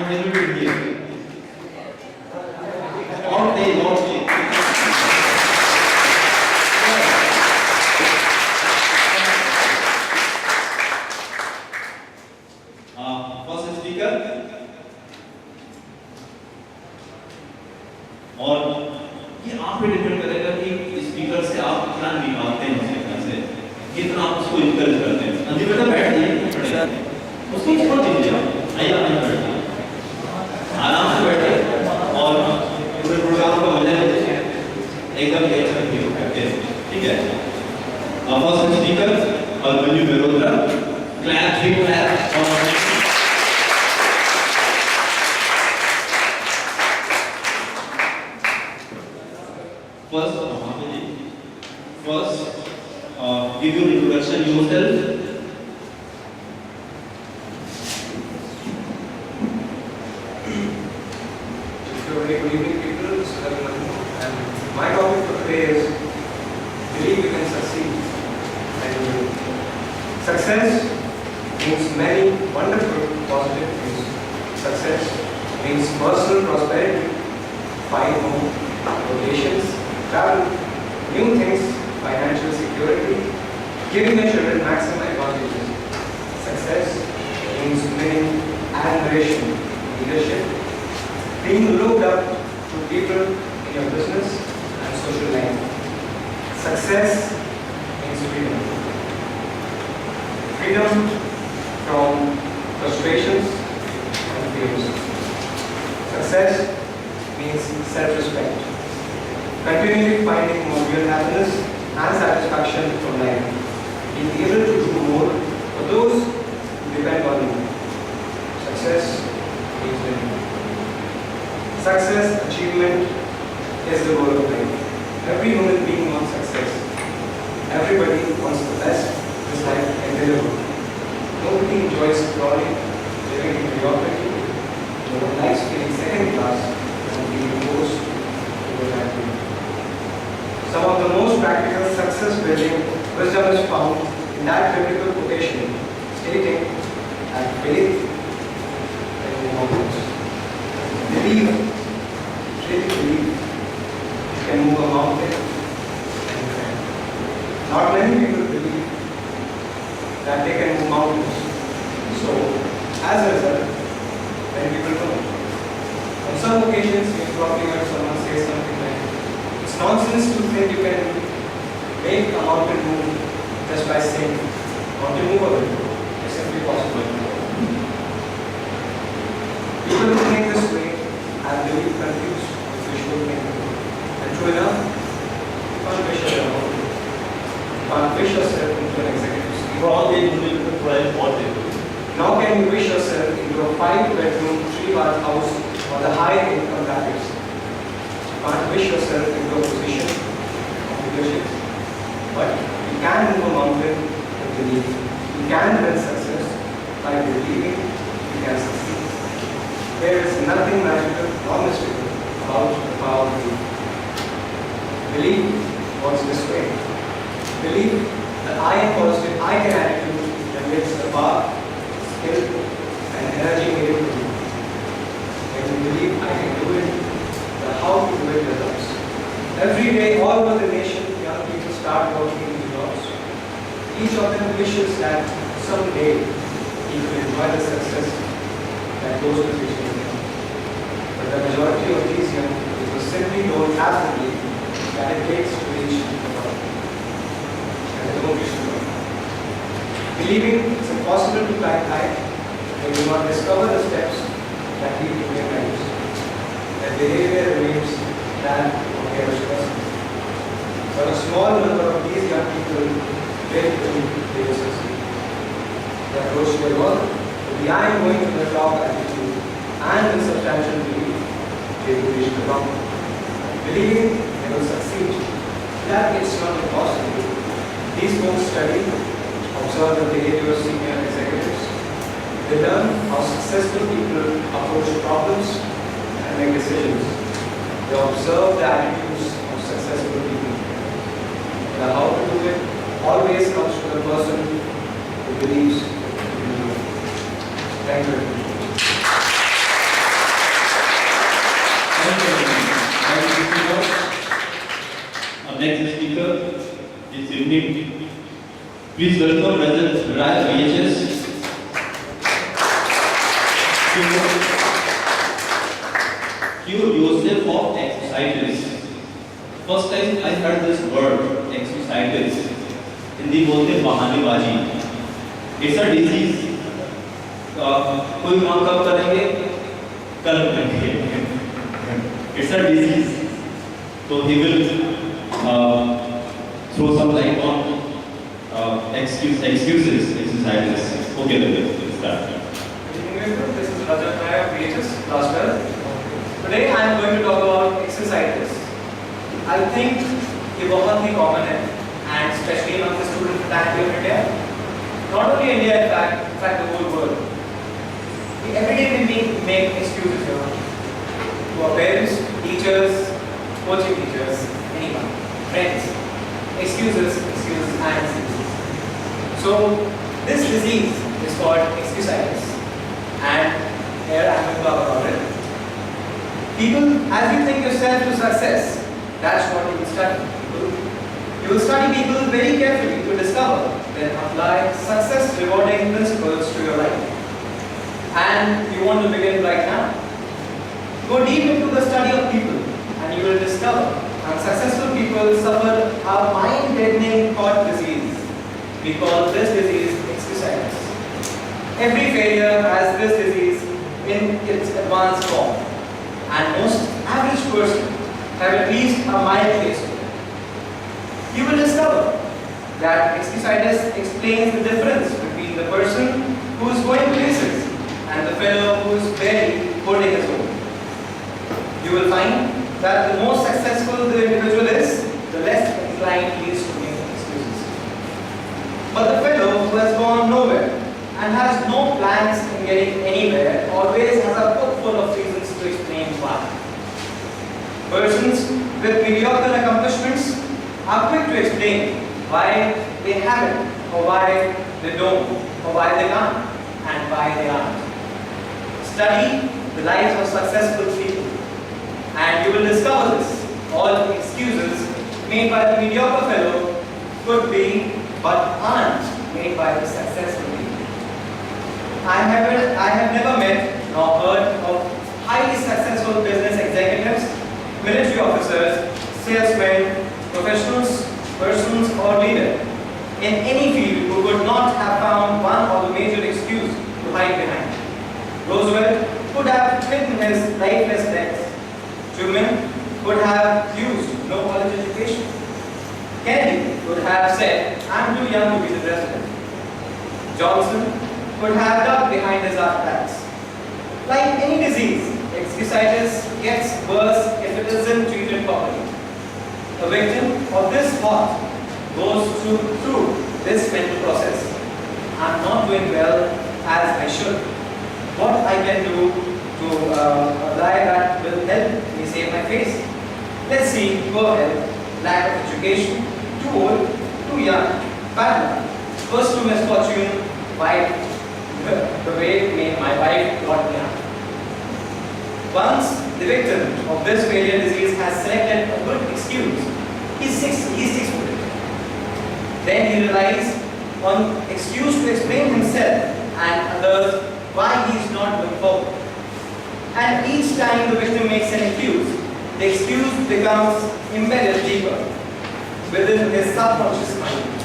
genuine here. All day. First speaker और ये आप पे डिपेंड करेगा कि स्पीकर से आप कितना निकालते हैं स्पीकर से, कितना आप उसको इंकरेज करते हैं। अंजी बेटा बैठ जाइए, उसको छोड़ दीजिए, आइए बैठिए, आराम से बैठिए और पूरे प्रोग्राम का मजा लीजिए, एकदम ठीक है। First speaker Abhimanyu Mehrotra, clap और First, give your introduction yourself. Very good evening, people. And my topic for today is believe you can succeed. And success means many wonderful positive things. Success means personal prosperity, fine home, vacations, travel, new things, financial security, giving your children maximum advantages. Success means winning admiration, leadership, being looked up to people in your business and social life. Success means freedom. Freedom from frustrations and fears. Success means self-respect. Continually finding more real happiness and satisfaction from life. Being able to do more for those who depend on you. Success means winning. Success, achievement is the goal of life. Every human being wants success. Everybody wants the best this life can deliver. Nobody enjoys crawling, living in mediocrity. No one likes feeling second class and being forced to go that way. Some of the most practical success building wisdom is found in that biblical quotation stating that faith can move mountains. Believe, really believe, you can move a mountain and you can. Not many people believe that they can move mountains. So, as a result, many people don't. On some occasions, you probably heard someone say something like, it's nonsense to think you can make a mountain move just by saying, mountain move a little. It's simply possible. People who think this way are really confused with visual thinking. And true enough, you can't wish yourself a mountain. You can't wish yourself into an executive suite. Now can you wish yourself into a 5-bedroom, 3-bath house or the high income brackets? You can't wish yourself into a position of leadership. But you can move a mountain with belief. You can win success by believing you can succeed. There is nothing magical or mystical about the power of belief. Belief works this way. Believe that I am positive, I can attitude generates the power, skill, and energy needed to do. When you believe I can do it, the how to do it develops. Every day, all over the nation, young people start working in jobs. Each of them wishes that someday he will enjoy the success that goes with his income. But the majority of these young people simply don't have the belief that it takes to reach the top. And they don't wish to go. Believing it's impossible to climb high when you not discover the steps that lead to their lives. That behavior remains than of their person. But a small number of these young people very believe they will succeed. They approach their work with the I am going to the top attitude and with substantial belief they will reach the top. Believing they will succeed, that it's not impossible. These folks study, observe the behavior of senior executives. They learn how successful people approach problems and make decisions. They observe the attitudes of successful people. The how to do it always comes to the person who believes in you. Thank you. next speaker this evening. Please welcome Rajat VHS. Cure yourself of exercises. First time I heard this word, exercises. Hindi बोलते बहानेबाजी. It's a disease. कोई काम कब करेंगे? कल करेंगे. It's a disease. So he will throw some light on excuses, exercises. Okay, let's start. This is Rajat VHS Cluster. Today I am going to talk about exercises. I think ये बहुत ही common है, and especially among the student fraternity of India. Not only India, in fact the whole world. Every day we make excuses here. To our parents, teachers, coaching teachers, anyone, friends. Excuses, and excuses. So this disease is called excusitis, and here I am going to talk about it. People, as you think yourself to success, that's what you will study. You will study people very carefully to discover, then apply success rewarding principles to your life. And you want to begin right now. Go deep into the study of people, and you will discover unsuccessful people suffer a mind-deadening thought disease. We call this disease excusitis. Every failure has this disease in its advanced form, and most average person have at least a mild case of it. You will discover that excusitis explains the difference between the person who is going places and the fellow who is barely holding his own. You will find that the more successful the individual is, the less inclined he is to make excuses. But the fellow who has gone nowhere and has no plans in getting anywhere always has a book full of reasons to explain why. Persons with mediocre accomplishments are quick to explain why they haven't, or why they don't, or why they can't, and why they aren't. Study the lives of successful people, and you will discover this. All excuses made by the mediocre fellow could be, but aren't, made by the successful people. I have never met nor heard of highly successful business executives, military officers, salesmen, professionals, persons, or leaders in any field who could not have found one of the major excuses to hide behind. Roosevelt could have hidden his lifeless legs. Truman could have used no college education. Kennedy could have said, "I'm too young to be the president." Johnson could have ducked behind his artifacts. Like any disease, excusitis gets worse if it isn't treated properly. A victim of this thought goes through this mental process. I'm not doing well as I should. What I can do to apply that will help me save my face. Let's see, poor health, lack of education, too old, too young, bad luck, first to misfortune, wife, the way my wife got me out. Once the victim of this failure disease has selected a good excuse, he sticks with it. Then he relies on excuse to explain himself and others why he is not going forward. And each time the victim makes an excuse, the excuse becomes embedded deeper within his subconscious mind.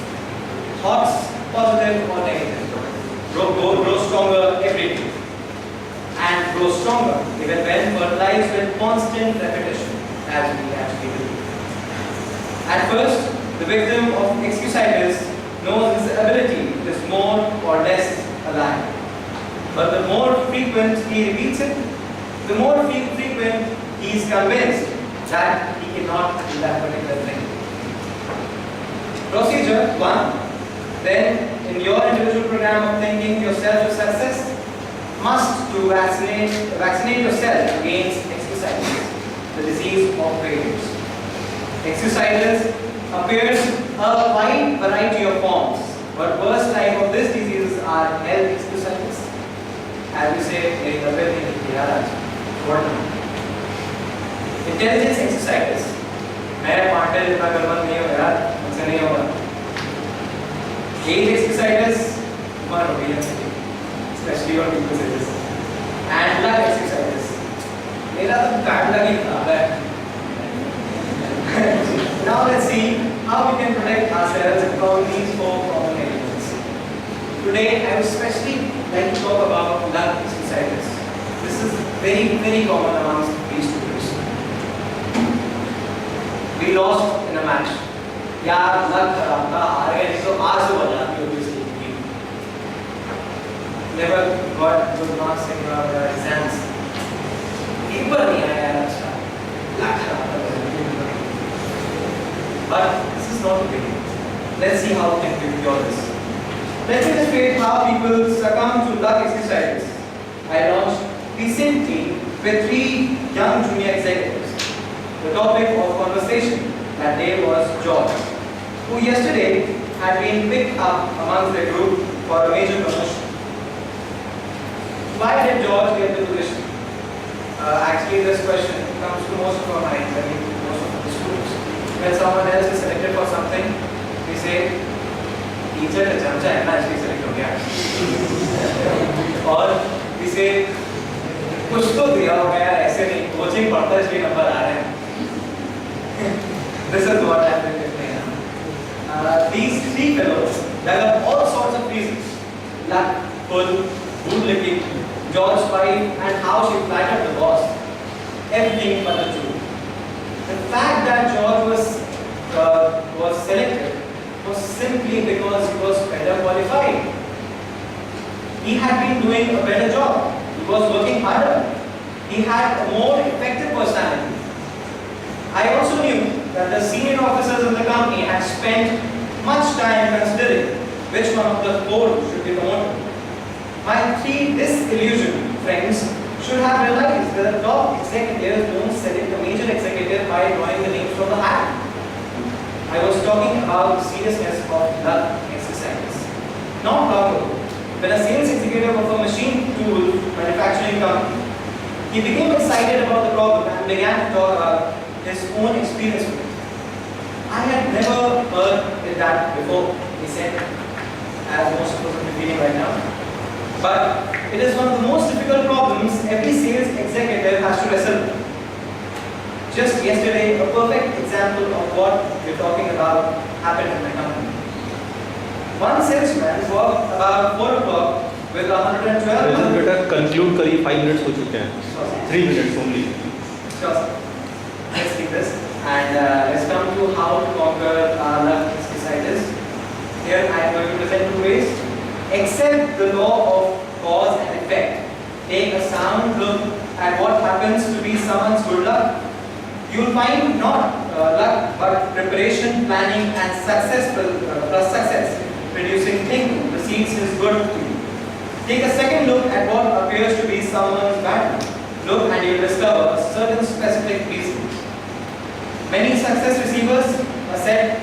Thoughts, positive or negative, grow stronger every day. And grow stronger even when fertilized with constant repetition, as we actually do. At first, the victim of excusitis knows his ability is more or less alive. But the more frequent he repeats it, the more frequent he is convinced that he cannot do that particular thing. Procedure 1. Then, in your individual program of thinking yourself to success, must to vaccinate yourself against excusitis, the disease of failures. Excusitis appears a wide variety of forms, but worst type of this disease are health excusitis. As we say in the building, what now? Intelligence excusitis. मैं पांडे जितना गलत नहीं हो यार, मुझसे नहीं होगा। 8 exercises, one obedience, especially on people says, and luck exercises. मेरा तो कार्ड लगी खराब है। Now let's see how we can protect ourselves from these 4 common elements. Today I would especially like to talk about luck exercises. This is very common amongst these students. We lost in a match. यार luck खराब था, हार गए तो आज हो जाती obviously. Never got good marks in your exams. Paper नहीं आया यार अच्छा, luck खराब था। But this is not the way. Let's see how we can cure this. Let's illustrate how people succumb to luck exercises. I launched recently with 3 young junior executives. The topic of conversation that day was George, who yesterday had been picked up amongst the group for a major promotion. Why did George get the position? Actually, this question comes to most of our minds, I mean, most of the students. When someone else is selected for something, we say, teacher ने समझा है ना इसलिए select हो गया। और we say, कुछ तो दिया होगा यार, ऐसे नहीं, कोचिंग पढ़ता है इसलिए नंबर आ रहे हैं। This is what happened with me. These 3 fellows dug up all sorts of reasons: luck, pull, bootlicking, George's wife, and how she flattered the boss. Everything but the truth. The fact that George was selected was simply because he was better qualified. He had been doing a better job. He was working harder. He had a more effective personality. I also knew that the senior officers in the company had spent much time considering which one of the 4 should be promoted. My 3 disillusioned friends should have realized that the top executives don't select the major executive by drawing the names from the hat. I was talking about the seriousness of luck exercises. Not long ago, when a sales executive of a machine tool manufacturing company, he became excited about the problem and began to talk about his own experience with it. I had never heard that before, he said, as most of us are feeling right now. But it is one of the most difficult problems every sales executive has to wrestle with. Just yesterday, a perfect example of what we're talking about happened in my company. One salesman worked about 4 o'clock with 112. बेटा conclude करिए, 5 minutes हो चुके हैं. 3 minutes only. Sure. Let's keep this and let's come to how to conquer luck exercises. Here I am going to present 2 ways. Accept the law of cause and effect. Take a sound look at what happens to be someone's good luck. You will find not luck but preparation, planning and success plus success producing thinking precedes his good to you. Take a second look at what appears to be someone's bad luck. Look and you will discover certain specific reasons. Many success receivers set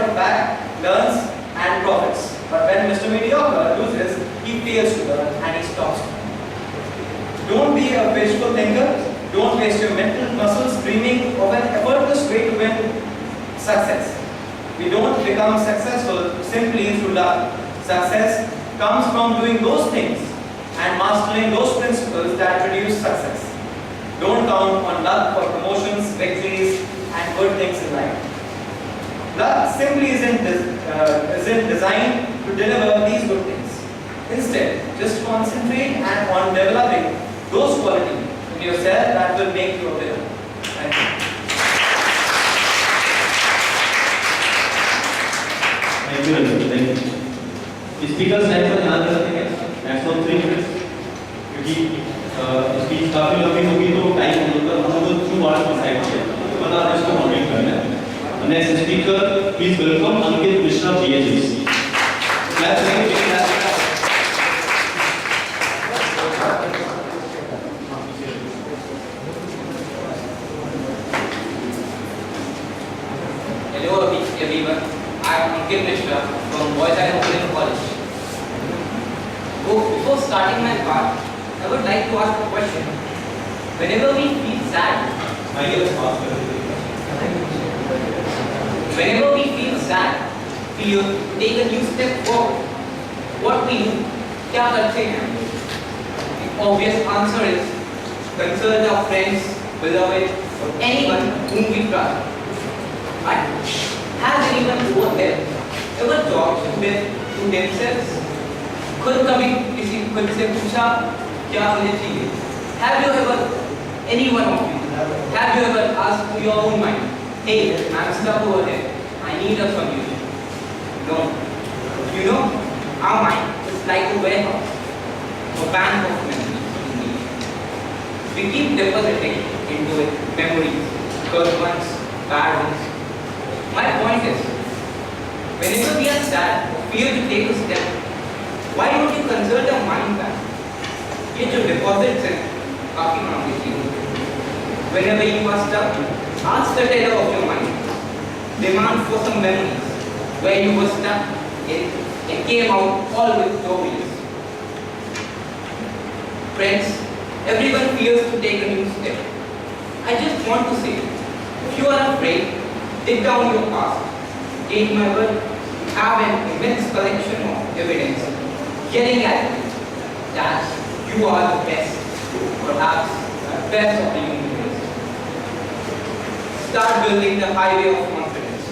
of back, learns and profits. But when Mr. Mediocre loses, he fails to learn and he stops. Don't be a wishful thinker. Don't waste your mental muscles dreaming of an effortless way to win success. We don't become successful simply through luck. Success comes from doing those things and mastering those principles that produce success. Don't count on luck for promotions, victories and good things in life. Luck simply isn't designed to deliver these good things. Instead, just concentrate on developing those qualities in yourself that will make you a winner. Thank you. Thank you. Speakers time पर ध्यान रखते हैं. Maximum 3 minutes. क्योंकि speech काफी लंबी होगी तो time होगा. हम लोग 2 hours पर साइड किया. तो बता दें इसको मॉडरेट करना है. Next speaker, please welcome Ankit Mishra, PhD. Clap करेंगे. Hello everyone, I am Ankit Mishra from Boys and Girls College. Before starting my part, I would like to ask a question. Whenever we feel sad, Whenever we feel sad, fear, take a new step forward. What we do, क्या करते हैं? The obvious answer is consult our friends, beloved, or anyone whom we trust. But has anyone over there ever talked to themselves? खुद कभी किसी खुद से पूछा क्या मुझे चाहिए? Have you ever, any one of you, have you ever asked to your own mind, hey, I'm stuck over here, I need a solution? No. You know, our mind is like a warehouse, a bank of memories. We keep depositing into it memories, good ones, bad ones. My point is, whenever we are sad or fear to take a step, why don't you consult a mind bank? ये जो deposits हैं, काफी मामले चीज़। Whenever you are stuck, ask the teller of your mind. Demand for some memories where you were stuck and came out all with stories. Friends, everyone fears to take a new step. I just want to say, if you are afraid, dig down your past. Take my word, have an immense collection of evidence getting at you that you are the best, perhaps the best of the universe. Start building the highway of confidence.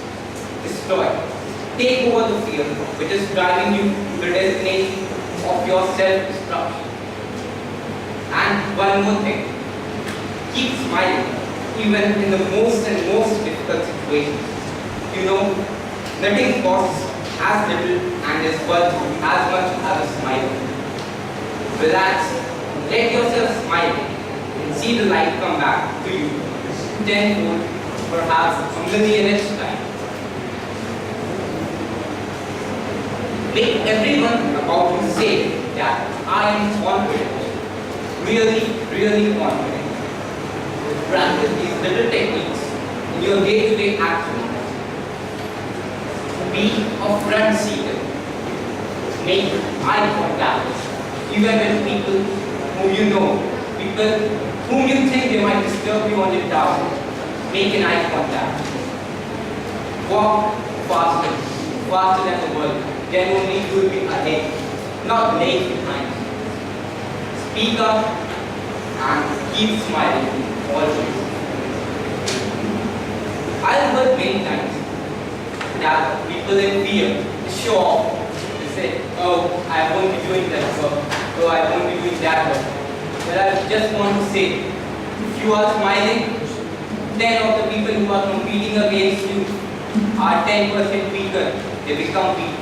Destroy. Take over the fear which is driving you to the destination of your self-destruction. And one more thing. Keep smiling even in the most difficult situations. You know, nothing costs as little and is worth as much as a smile. Relax, let yourself smile and see the light come back to you tenfold, perhaps a millionth time. Make everyone about you say that I am confident, really confident. Practice these little techniques in your day-to-day actions. Be a front seater. Make eye contact even with people whom you know, people whom you think they might disturb you on your tower. Make an eye contact. Walk faster than the world. Then only you will be ahead, not late behind. Speak up and keep smiling always. I've heard many times that people in fear show off. They say, oh, I won't be doing that work, oh, I won't be doing that work. But I just want to say, if you are smiling, 10 of the people who are competing against you are 10% weaker, they become weak.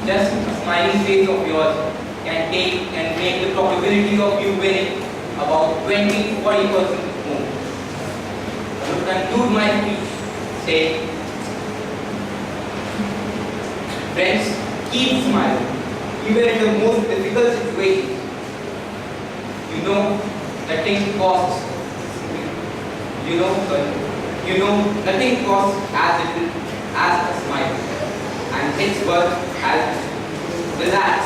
Just a smiling face of yours can make the probability of you winning about 20 to 40% more. To conclude my speech, say, friends, keep smiling, even in the most difficult situations. You know, nothing costs. Nothing costs as little as a smile, and it's worth as relax,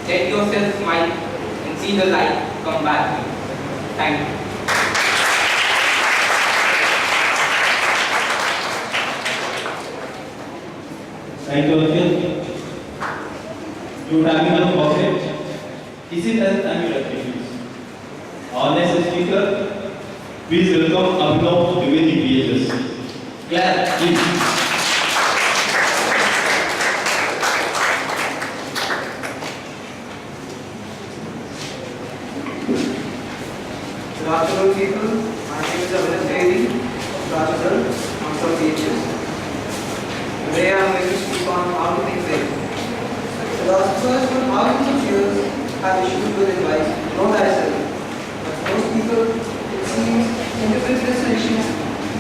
let yourself smile, and see the light come back to you. Thank you. Thank you, Ankit. Your timing was perfect. इसी तरह timing रखनी है. Our next speaker, please welcome Abhinav Dwivedi PhD. Clap, please. Good afternoon, people. My name is Abhinav from Rajat. I'm from PhD. Today I am going to speak on how to think big. Philosophers for thousands of years have issued good advice, know thyself. But most people, it seems, interpret this solution,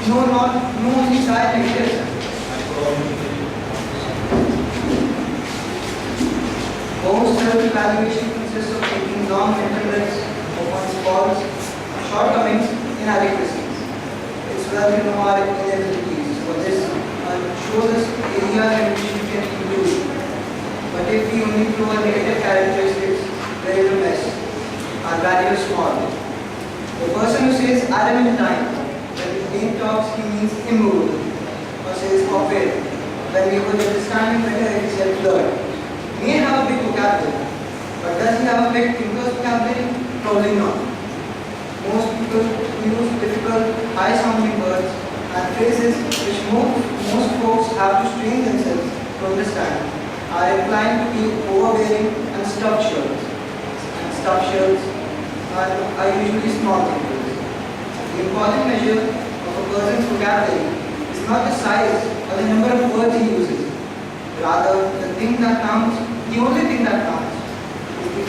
know only side negatives. Most self-evaluation consists of taking long mental breaks of one's faults, shortcomings, inadequacies. It's well to know our inabilities. For this, shows us areas in which we can improve. But if we only prove our negative characteristics, there is a mess. Our value is small. The person who says adamant time, when when he talks, he means immovable, or says operator. When we would understand him better, he said blurred. He may have a big vocabulary, but does he have a big thinker's vocabulary? Probably not. Most people use difficult, high-sounding words and phrases which most folks have to strain themselves to understand, are inclined to be overbearing and stuffed shirts. And stuffed shirts are usually small thinkers. The important measure of a person's vocabulary is not the size or the number of words he uses. Rather, the thing that counts, the only thing that counts, is the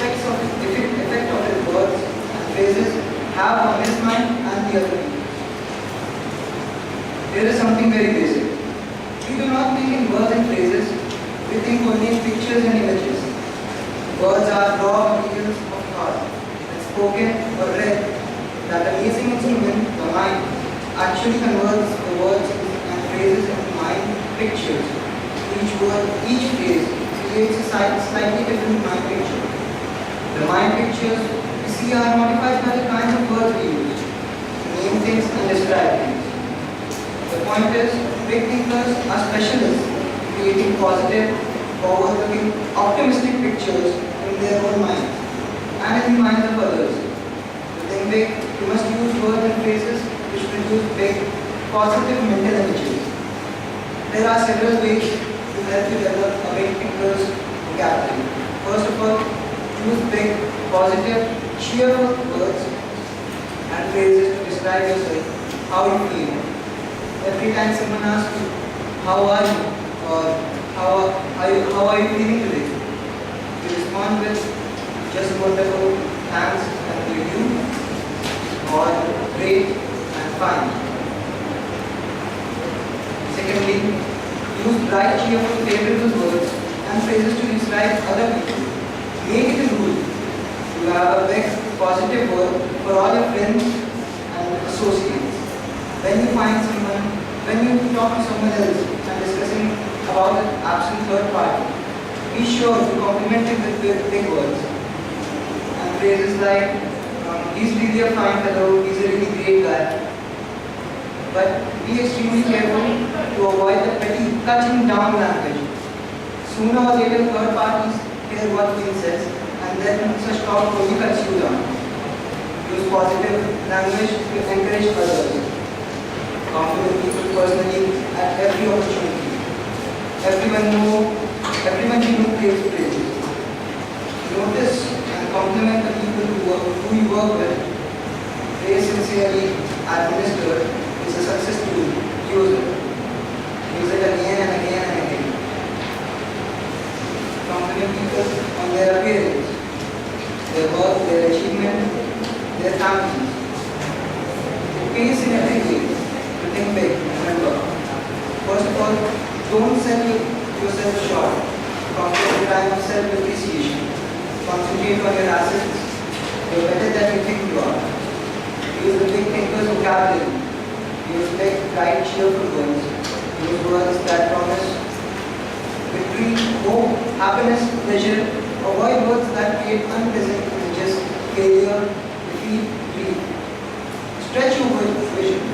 effect of his words and phrases have on his mind and the other people. Here is something very basic. We do not think in words and phrases, we think only in pictures and images. Words are raw materials of thought, and spoken or read. That amazing instrument, the mind, actually converts the words and phrases into mind pictures. Each word, each phrase creates a slightly different mind picture. The mind pictures we see are modified by the kinds of words we use to name things and describe things. The point is, big thinkers are specialists in creating positive, forward-looking, optimistic pictures in their own minds and in the minds of others. To think big, you must use words and phrases which produce big, positive mental images. There are several ways to help you develop a big thinker's vocabulary. First of all, use big, positive, cheerful words and phrases to describe yourself, how you feel. Every time someone asks you, how are you? Or how are you feeling today? You respond with just wonderful, thanks and you, or great and fine. Secondly, use bright, cheerful, favorable words and phrases to describe other people. Make it a rule. You have a big, positive word for all your friends and associates. When you talk to someone else and discussing about an absent third party, be sure to compliment him with big words and phrases like, he's really a fine fellow, he's a really great guy. But be extremely careful to avoid the petty cutting down language. Sooner or later, third parties hear what he says, and then such talk only cuts you down. Use positive language to encourage others. Compliment people personally at every opportunity. Everyone you know creates praises. Notice and compliment the people who you work with. Praise sincerely, administer is a success tool. Use it. Use it again and again and again. Compliment people on their appearance, their work, their achievement, their families. Praise in every way. Think big, remember. First of all, don't sell yourself short. Concentrate time of self-appreciation. Concentrate on your assets. You're better than you think you are. Use the big thinker's vocabulary. Use big, bright, cheerful words. Use words that promise victory, hope, happiness, pleasure. Avoid words that create unpleasant images, failure, defeat, grief. Stretch your vision.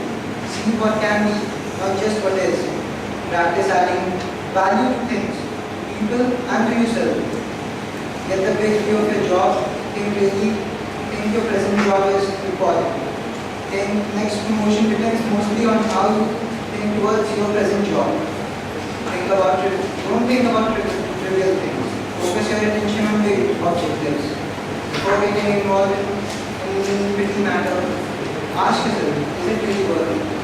See what can be, not just what is. Practice adding value to things, people and to yourself. Get the big view of your job. Think your present job is important. Think next promotion depends mostly on how you think towards your present job. Don't think about trivial things. Focus your attention on big objectives. Before getting involved in petty matter, ask yourself, is it really worth it?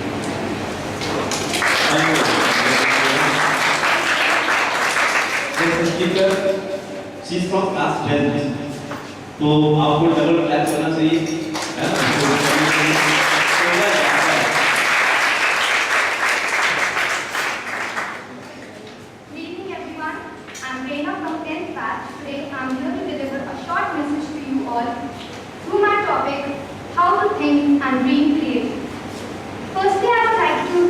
Speaker she is from class 10 तो आपको double clap करना चाहिए है ना Good evening everyone. I'm Prerna from 10th batch. Today I'm here to deliver a short message to you all through my topic, how to think and dream creatively. Firstly, I would like to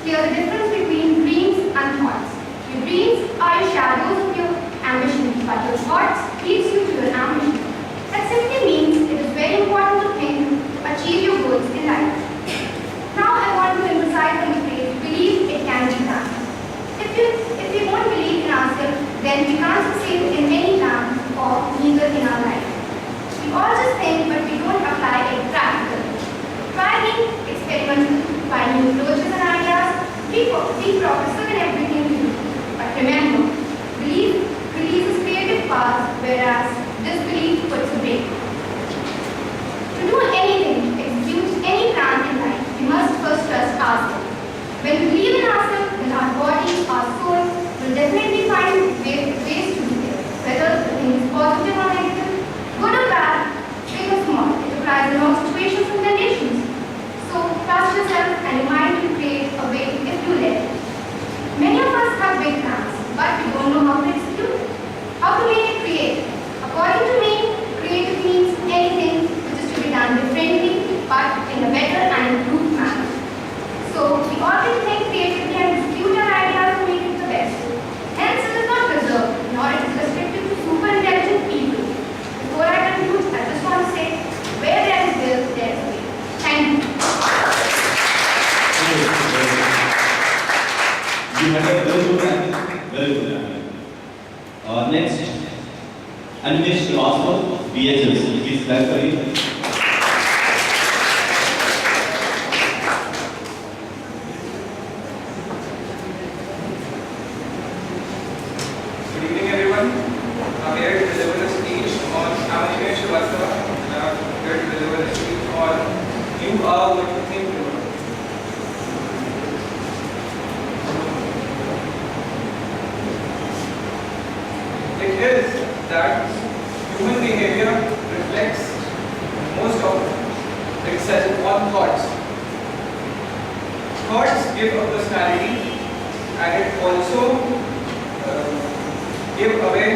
clear the difference between dreams and thoughts. Your dreams are your shadows of your ambitions, but your thoughts leads you to your ambition. That simply means it is very important to think to achieve your goals in life. Now I want to if we won't believe in ourselves, then we can't succeed in any plan or neither in our life. We all just think, but we don't apply it practically. Try being experimental, try new approaches and ideas, be progressive in everything we do. But remember, belief releases creative powers, whereas disbelief puts a brake. To do anything, execute any plan in life, we must first trust ourselves. When we believe in ourselves, then our body, our soul will definitely find ways to do it. Whether the thing is positive or negative, good or bad, big or small, it applies in all situations and conditions. So trust yourself and your mind will create a way if you let it. Many of us have big plans, but we don't know how to execute it. How to make it creative? According to me, creative means anything which is to be done differently, but in a better and improved manner. So we always think creatively and execute our ideas to make it the best. Hence, it is not reserved, nor it is restricted to super intelligent people. Before I conclude, I just want to say, where there is will, there is a way. Thank you. You had a very good answer. Very good answer. Next, Animesh Srivastava, BHS. Please clap for him. Good evening, everyone. I'm here to deliver a speech on Animesh Srivastava, and I'm here to deliver a speech on You Are What You Think You Are. It is that human behavior reflects most of itself on thoughts. Thoughts give a personality, and it also give away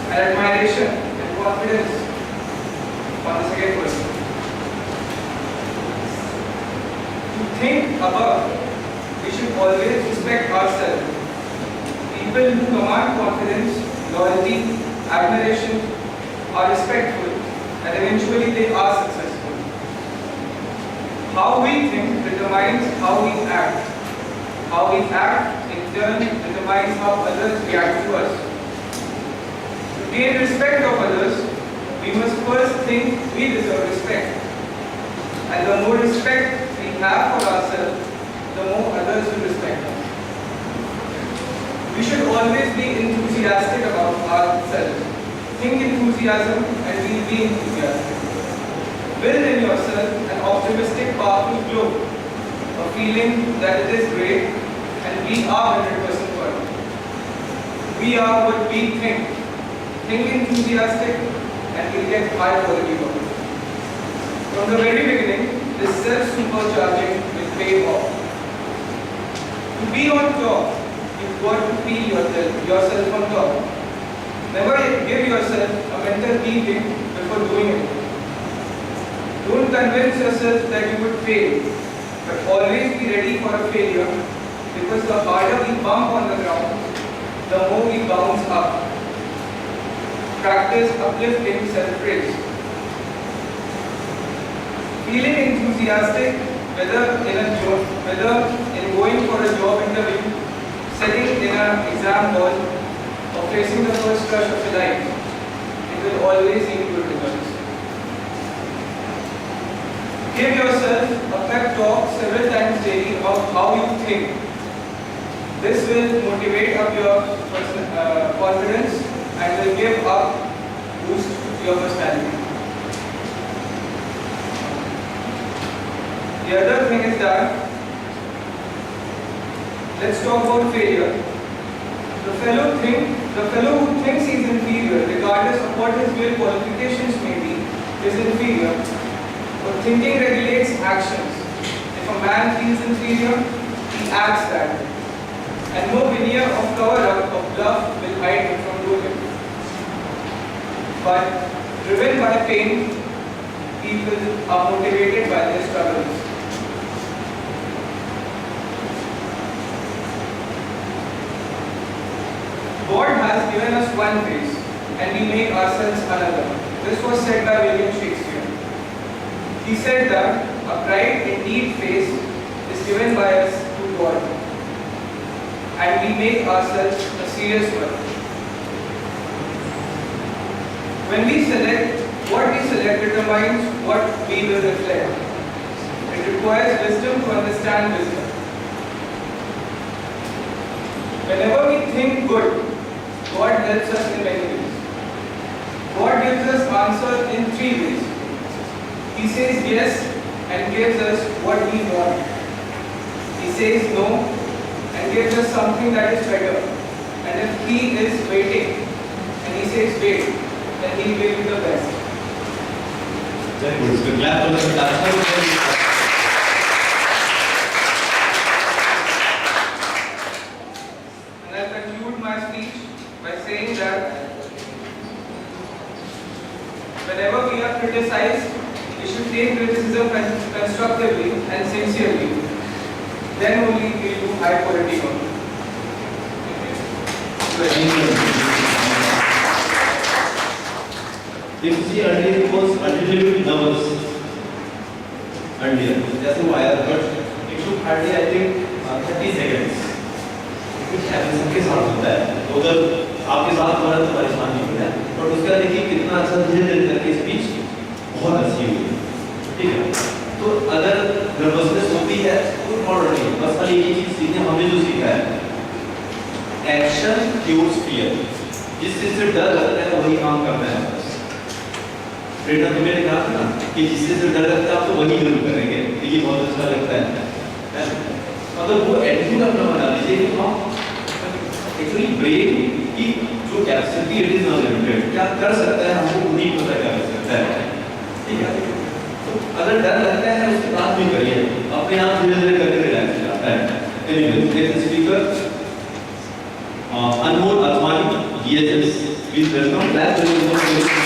an admiration and confidence on the second person. To think above, we should always respect ourselves. People who command confidence, loyalty, admiration are respectful, and eventually they are successful. How we think determines how we act. How we act in turn determines how others react to us. To gain respect of others, we must first think we deserve respect. And the more respect we have for ourselves, the more others will respect us. We should always be enthusiastic about ourselves. Think enthusiasm and we'll be enthusiastic. Build in yourself an optimistic, powerful glow, a feeling that it is great and we are 100% worthy. We are what we think. Think enthusiastic and we'll get high quality work. From the very beginning, this self-supercharging will pay off. To be on top, you've got to feel yourself on top. Never give yourself a mental beating before doing it. Don't convince yourself that you would fail, but always be ready for a failure, because the harder we bump on the ground, the more we bounce up. Practice uplifting self-praise. Feeling enthusiastic, whether in going for a job interview, sitting in an exam hall, or facing the first crush of your life, it will always yield good results. Give yourself a pep talk several times daily about how you think. This will motivate up your confidence and will give a boost to your personality. The other thing is that, let's talk about failure. The fellow who thinks he is inferior, regardless of what his real qualifications may be, is inferior. But thinking regulates actions. If a man feels inferior, he acts that way. And no veneer of cover-up of bluff will hide him from doing it. But driven by pain, people are motivated by their struggles. God has given us one face, and we make ourselves another. This was said by William Shakespeare. He said that a bright indeed face is given by us to God, and we make ourselves a serious one. When we select, what we select determines what we will reflect. It requires wisdom to understand wisdom. Whenever we think good, God helps us in many ways. God gives us answers in 3 ways. He says yes and gives us what we want. He says no and gives us something that is better. And if He is waiting and He says wait, then He will be the best. Very good. So clap for the And I'll conclude my speech by saying that whenever we are criticized, we should take criticism constructively and sincerely. Then only we will do high quality work. If you see earlier, he was a little bit nervous earlier. Just a while, but it took hardly, I think, 30 seconds. कुछ happens सबके साथ होता है. तो अगर आपके साथ हो रहा है तो परेशान नहीं होना है. और उसके बाद देखिए कितना अच्छा धीरे-धीरे करके स्पीच बहुत अच्छी हुई. ठीक है. तो अगर नर्वसनेस होती है तो प्रॉब्लम नहीं. बस खाली एक चीज सीखने हमने जो सीखा है. Action cures fear. जिस चीज से डर लगता है वही काम करना है. प्रेरणा तो मैंने कहा था ना कि जिससे से डर लगता है आप तो वही जरूर करेंगे. ये बहुत अच्छा लगता है. अगर वो एटीट्यूड अपना बना लीजिए कि हम एक्चुअली ब्रेन की जो capacity it is not limited. क्या कर सकता है हमको नहीं पता क्या कर सकता है. ठीक है. तो अगर डर लगता है उसके बाद भी करिए. अपने आप धीरे-धीरे करके रिलैक्स हो जाता है. Anyway next speaker Anmol Athwani. Yes, please welcome. Clap for Anmol.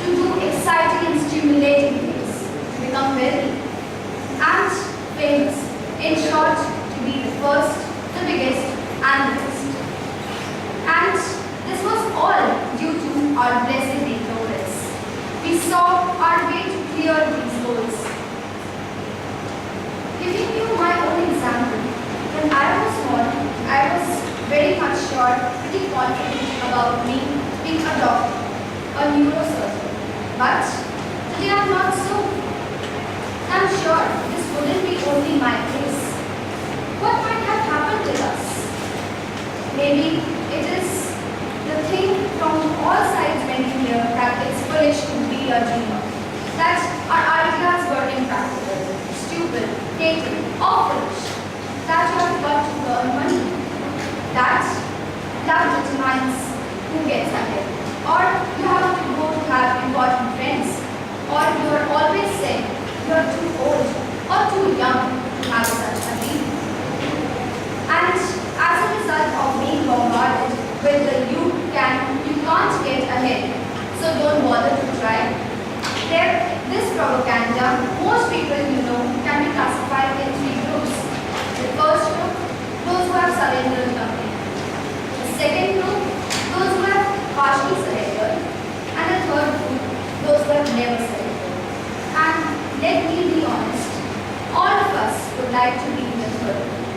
To do exciting educated, or foolish, that you have got to earn money. That love determines who gets ahead. Or you have to go to have important friends. Or you are always said you are too old or too young to have such a dream. And as a result of being bombarded with the you can't get ahead, so don't bother to try. This propaganda, most people can be classified in 3 groups. The first group, those who have surrendered nothing. The second group, those who have partially surrendered. And the third group, those who have never surrendered. And let me be honest, all of us would like to be in the third group.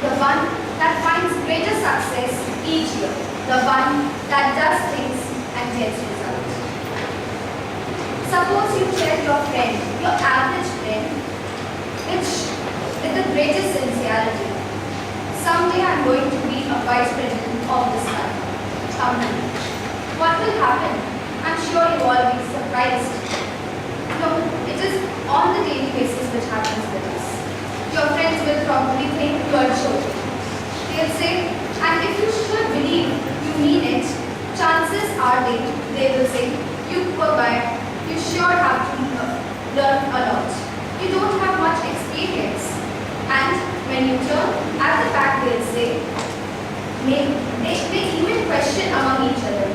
The one that finds greater success each year. The one that does things and gets results. Suppose you tell your friend, your average friend, with the greatest sincerity, someday I'm going to be a vice president of this company. What will happen? I'm sure you all will be surprised. No, it is on the daily basis which happens with us. Your friends will probably think you are joking. They'll say, and if you should believe you mean it, chances are they will say, you poor guy, you sure have to learn a lot. You don't have much experience. And when you turn at the back, they'll say, they even question among each other.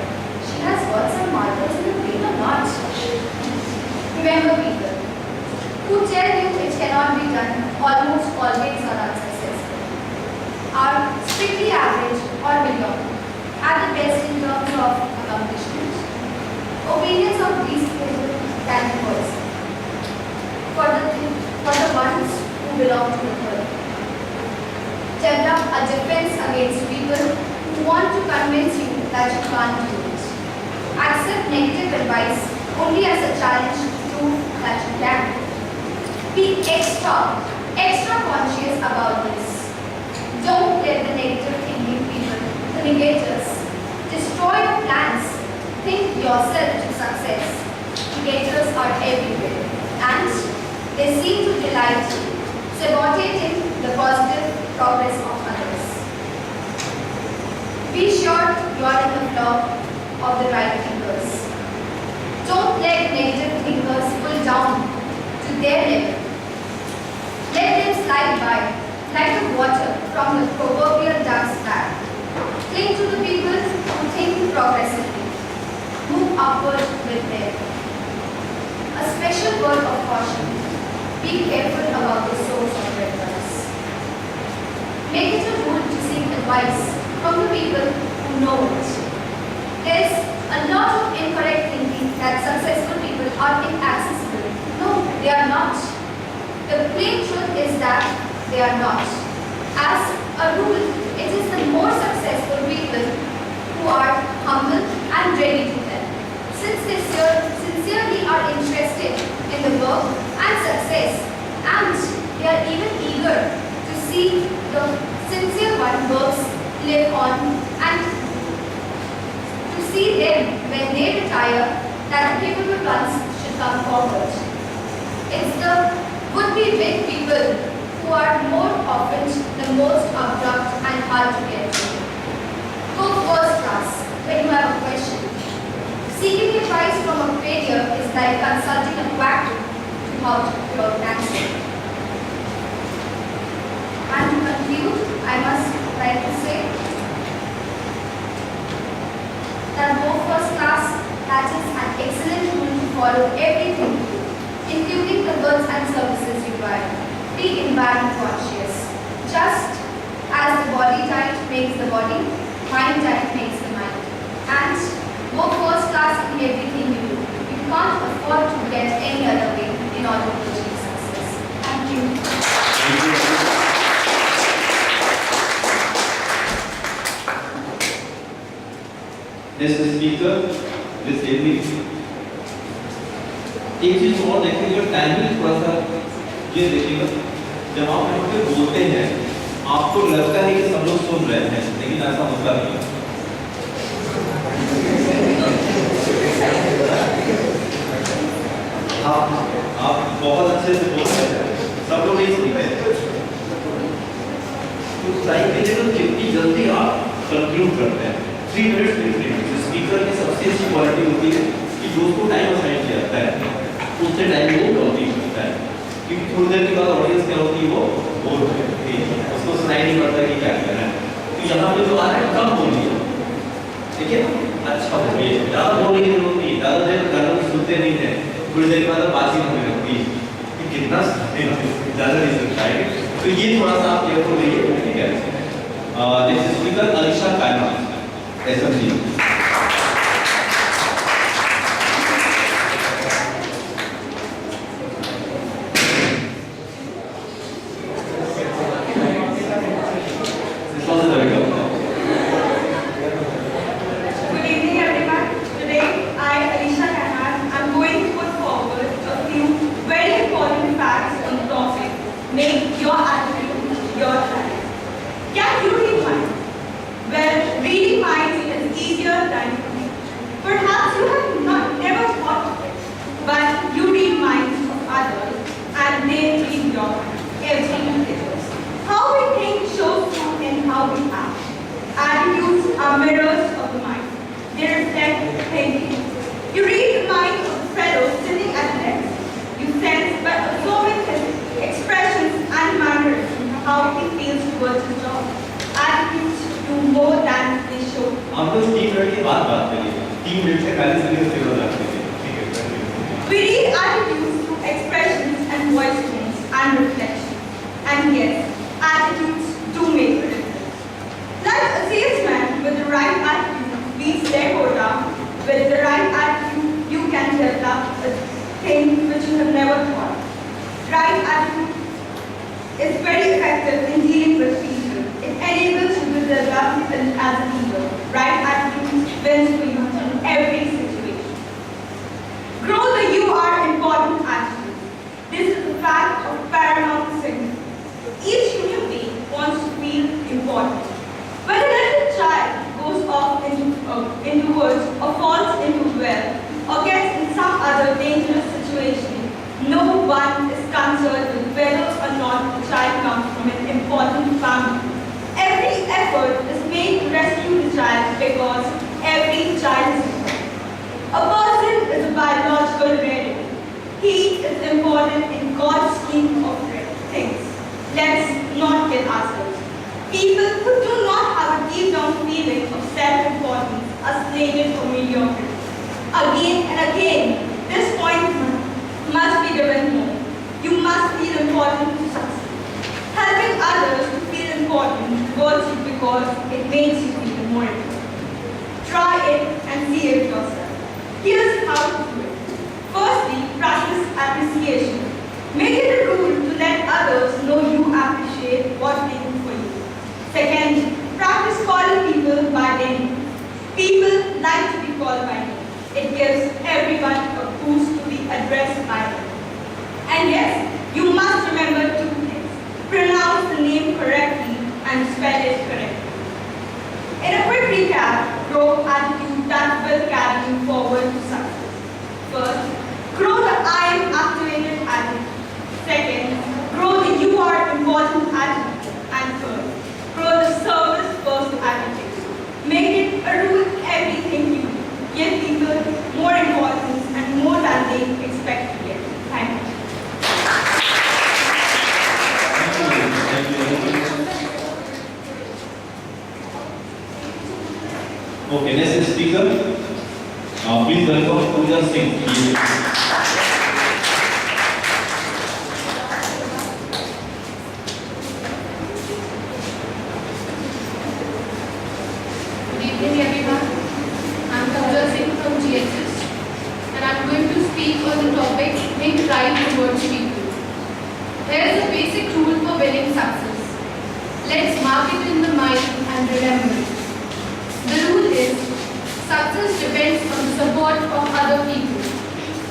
She has got some marbles in the brain or not? Remember people who tell you it cannot be done almost always are unsuccessful, are strictly average or mediocre, at the best in terms of accomplishment. Opinions of these people can be poison for the ones who belong to the third. Develop a defense against people who want to convince you that you can't do it. Accept negative advice only as a challenge to prove that you can. Be extra conscious about this. Don't let the negative thinking people, the negators, destroy your plans. Think yourself to success. Negators are everywhere and they seem to delight in sabotaging the positive progress of others. Be sure you are in the flock of the right thinkers. Don't let negative thinkers pull down to their level. Let them slide by like the water from the proverbial duck's back. Cling to the people who think progressively. Move upward with them. A special word of caution. Be careful about the source of your advice. Make it a rule to seek advice from the people who know it. There is a lot of incorrect thinking that successful people are inaccessible. No, they are not. The plain truth is that they are not. As a rule, it is the more successful people who are humble and ready to help. Since they sincerely are interested in the work and success, and they are even eager to see the sincere one works live on, and to see them when they retire, that the capable ones should come forward. It's the would-be big people who are more often the most abrupt and hard to get to. Go first class when you have a question. Seeking advice from a failure is like consulting a quack to how to cure cancer. And to conclude, I must like to say that go first class, that is an excellent rule to follow everything you do, including the goods and services you buy. Be environment conscious. Just as the body diet makes the body, mind diet makes the mind. And go first class in everything you do. You can't afford to get any other way in order to achieve success. Thank you. Next speaker, Miss Devi. एक चीज और देखिएगा, timing थोड़ा सा ये देखिएगा, जब आप यहाँ पे बोलते हैं आपको लगता है कि सब लोग सुन रहे हैं, लेकिन ऐसा होता नहीं है। आप बहुत अच्छे से बोल रहे हैं, सब लोग नहीं सुनते हैं। तो टाइम के लिए तो जितनी जल्दी आप कंक्लूड करते हैं 3 मिनट्स 3 मिनट्स। स्पीकर की सबसे अच्छी क्वालिटी होती है कि जो उसको टाइम असाइन किया जाता है उससे टाइम वो कंप्लीट करता है, क्योंकि थोड़ी देर के बाद ऑडियंस क्या होती है वो बोर हो जाती है, उसको सुनाई नहीं पड़ता कि क्या करना है। तो यहाँ पे जो आ रहा है कम बोलिए, ठीक है, अच्छा बोलिए, ज़्यादा बोलने की जरूरत नहीं, ज़्यादा देर गाना सुनते नहीं है, थोड़ी देर के बाद बातचीत होने लगती है कि कितना ज़्यादा नहीं सुनता है। तो ये थोड़ा सा आप केयरफुल रहिए, ठीक है। नेक्स्ट स्पीकर अलीशा कायनात SMG. Good evening, everyone. Today, I, Alisha Kainat, am going to put forward a few very important facts on the topic. Make your attitude your choice. Can you read minds? Well, reading minds is easier than you think. Perhaps you have never thought of it, but you read minds of others, and they read your mind. Every day. How we think shows through in how we act. Attitudes are mirrors of the mind. They reflect thinking. You read the mind of the fellow sitting at the desk. You sense by observing his expressions and manners how he feels towards his job. Attitudes do more than they show. हम तो 3 minute की बात करिए, 3 minute से 40 second से हो जाते हैं, ठीक है। We read attitudes through expressions and voice tones and reflections. And yes, attitudes do make a difference. Like a salesman with the right attitude beats their quota. With the right attitude, you can develop a thing which you have never thought. Right attitude is very effective in dealing with people. It enables you to develop as a leader. Right attitude wins for you in every situation. Grow the you are important attitude. This is a fact of paramount significance. Each human being wants to feel important. When a little child goes off into woods or falls into a well or gets in some other dangerous situation, no one is concerned with whether or not the child comes from an important family. Every effort is made to rescue the child because every child is important. A person is a biological rarity. He is important in God's scheme of things. Let's not kid ourselves. People who do not have a deep down feeling of self-importance are slated for mediocrity. Again and again, this point must be driven home. You must feel important to succeed. Helping others to feel important works you because it makes you feel more important. Try it and see it yourself. Here's how to do it. Firstly, practice appreciation. Make it a rule to let others know you appreciate what they do for you. Second, practice calling people by name. People like to be called by name. It gives everyone a boost to be addressed by them. And yes, you must remember 2 things. Pronounce the name correctly and spell it correctly. In a quick recap, grow attitude that will carry you forward to success. First, grow the I am activated attitude. Second, grow the you are important attitude. And third, grow the service first attitude. Make it a rule in everything you do. Give people more importance and more than they expect to get. Thank you. Okay, next speaker. Please welcome Pooja Singh. Let's mark it in the mind and remember it. The rule is, success depends on the support of other people.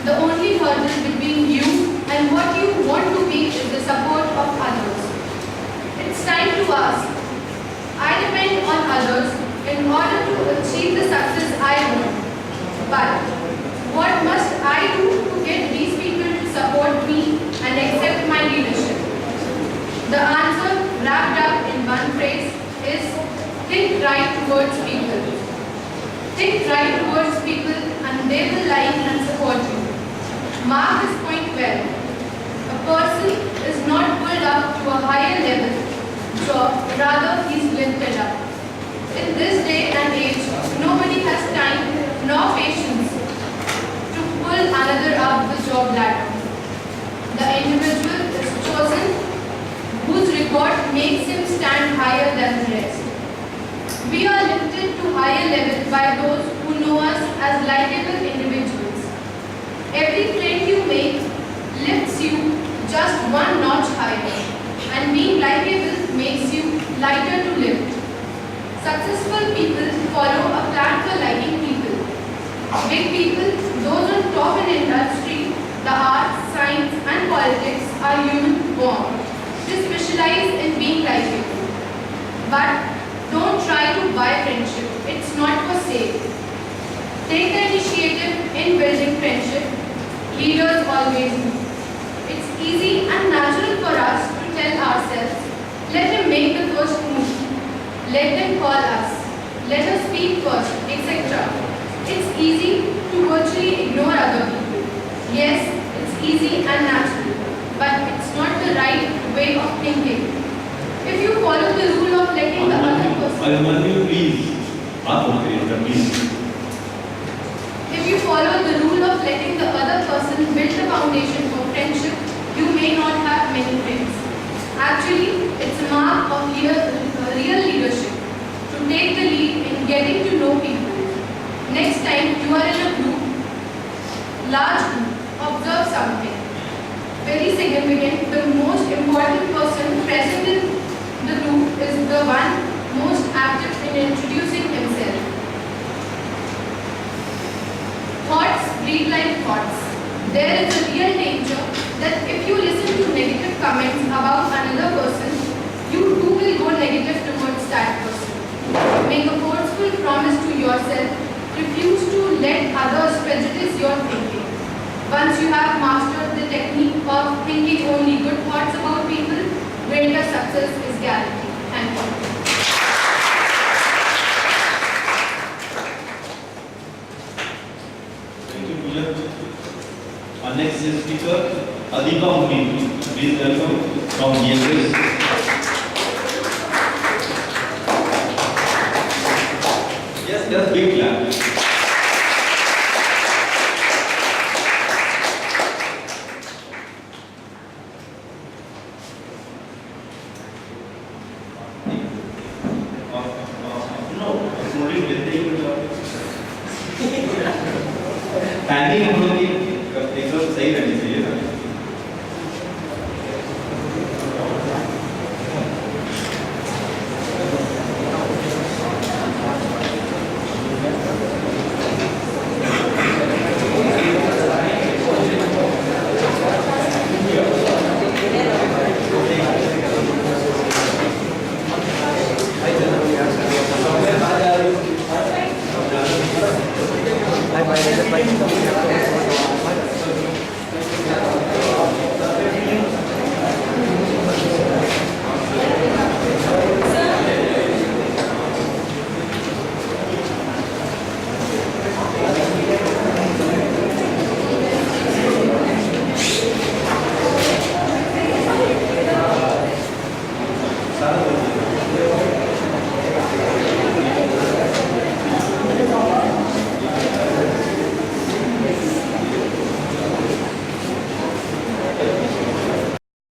The only hurdle between you and what you want to be is the support of others. It's time to ask, I depend on others in order to achieve the success I want. But what must I do to get these people to support me and accept my leadership? towards people. Think right towards people and they will like and support you. Mark this point well. A person is not pulled up to a higher level job, rather he is lifted up. In this day and age, nobody has time nor patience to pull another up the job ladder. The individual is chosen whose record makes him stand higher than the rest. We are lifted to higher level by those who know us as likable individuals. Every friend you make lifts you just one notch higher, and being likable makes you lighter to lift. Successful people follow a plan for liking people. Big people, those on top in industry, the arts, science and politics are human born. They specialize in being likable. But don't try to buy friendship. It's not for sale. Take the initiative in building friendship. Leaders always do. It's easy and natural for us to tell ourselves, let him make the first move. Let them call us. Let us speak first, etc. It's easy to virtually ignore other people. Yes, it's easy and natural, but it's not the right way of thinking. If you follow the rule of letting the other person... Abhimanyu, please. Please. If you follow the rule of letting the other person build the foundation for friendship, you may not have many friends. Actually, it's a mark of real leadership to take the lead in getting to know people. Next time you are in a group, large group, observe something very significant. The most important person present in the group is the one most active in introducing himself. Thoughts breed like thoughts. There is a real danger that if you listen to negative comments about another person, you too will go negative towards that person. Make a forceful promise to yourself. Refuse to let others prejudice your thinking. Once you have mastered the technique of thinking only good thoughts about people, greater success is guaranteed. Thank you. Thank you, Pooja. Our next speaker, Abhimanyu. Please welcome from DLS. Yes, just big clap. Panic हम लोग की एकदम सही रहनी